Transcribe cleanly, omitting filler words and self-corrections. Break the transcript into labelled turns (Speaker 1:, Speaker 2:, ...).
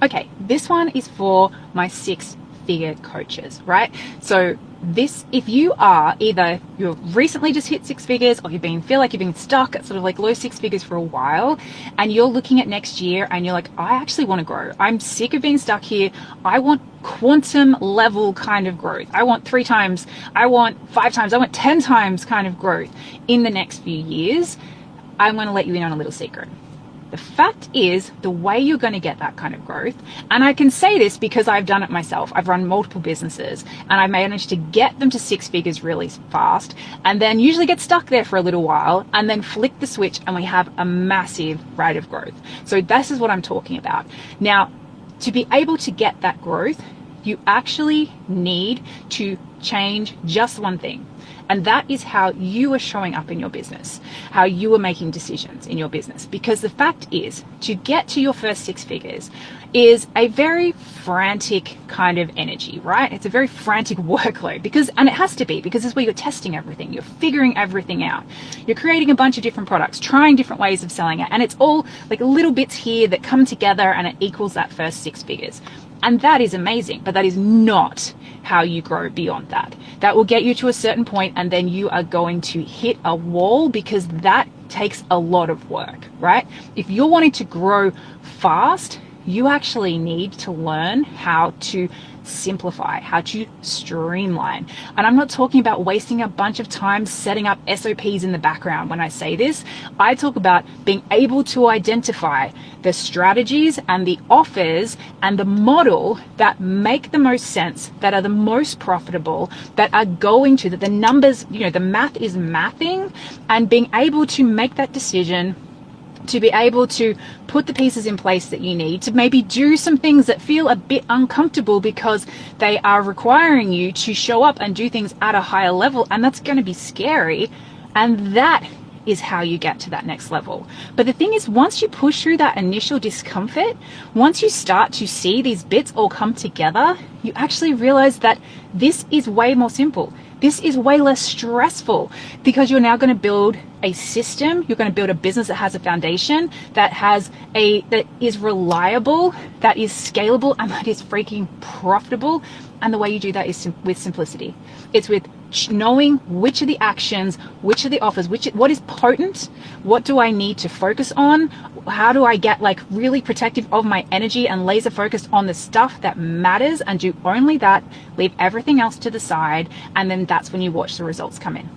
Speaker 1: Okay, this one is for my 6-figure coaches, right? So this, if you are either you've recently just hit 6 figures, or feel like you've been stuck at sort of like low 6 figures for a while, and you're looking at next year and you're like, I actually want to grow. I'm sick of being stuck here. I want quantum level kind of growth. I want 3 times, I want 5 times, I want 10 times kind of growth in the next few years. I'm going to let you in on a little secret. The fact is, the way you're going to get that kind of growth, and I can say this because I've done it myself. I've run multiple businesses and I managed to get them to 6 figures really fast, and then usually get stuck there for a little while and then flick the switch and we have a massive rate of growth. So this is what I'm talking about. Now, to be able to get that growth, you actually need to change just one thing. And that is how you are showing up in your business, how you are making decisions in your business. Because the fact is, to get to your first 6 figures is a very frantic kind of energy, right? It's a very frantic workload and it has to be, because it's where you're testing everything. You're figuring everything out. You're creating a bunch of different products, trying different ways of selling it. And it's all like little bits here that come together and it equals that first 6 figures. And that is amazing, but that is not how you grow beyond that. That will get you to a certain point and then you are going to hit a wall, because that takes a lot of work, right? If you're wanting to grow fast, you actually need to learn how to simplify, how to streamline. And I'm not talking about wasting a bunch of time setting up SOPs in the background. When I say this, I talk about being able to identify the strategies and the offers and the model that make the most sense, that are the most profitable, that are going to, that the numbers, the math is mathing, and being able to make that decision, to be able to put the pieces in place that you need, to maybe do some things that feel a bit uncomfortable because they are requiring you to show up and do things at a higher level, and that's going to be scary. And that is how you get to that next level. But the thing is, once you push through that initial discomfort, once you start to see these bits all come together, you actually realize that this is way more simple. This is way less stressful, because you're now going to build a system. You're going to build a business that has a foundation, that is reliable, that is scalable, and that is freaking profitable. And the way you do that is with simplicity. It's with knowing which of the actions, which of the offers, what is potent, what do I need to focus on, how do I get like really protective of my energy and laser focused on the stuff that matters, and do only that, leave everything else to the side, and then that's when you watch the results come in.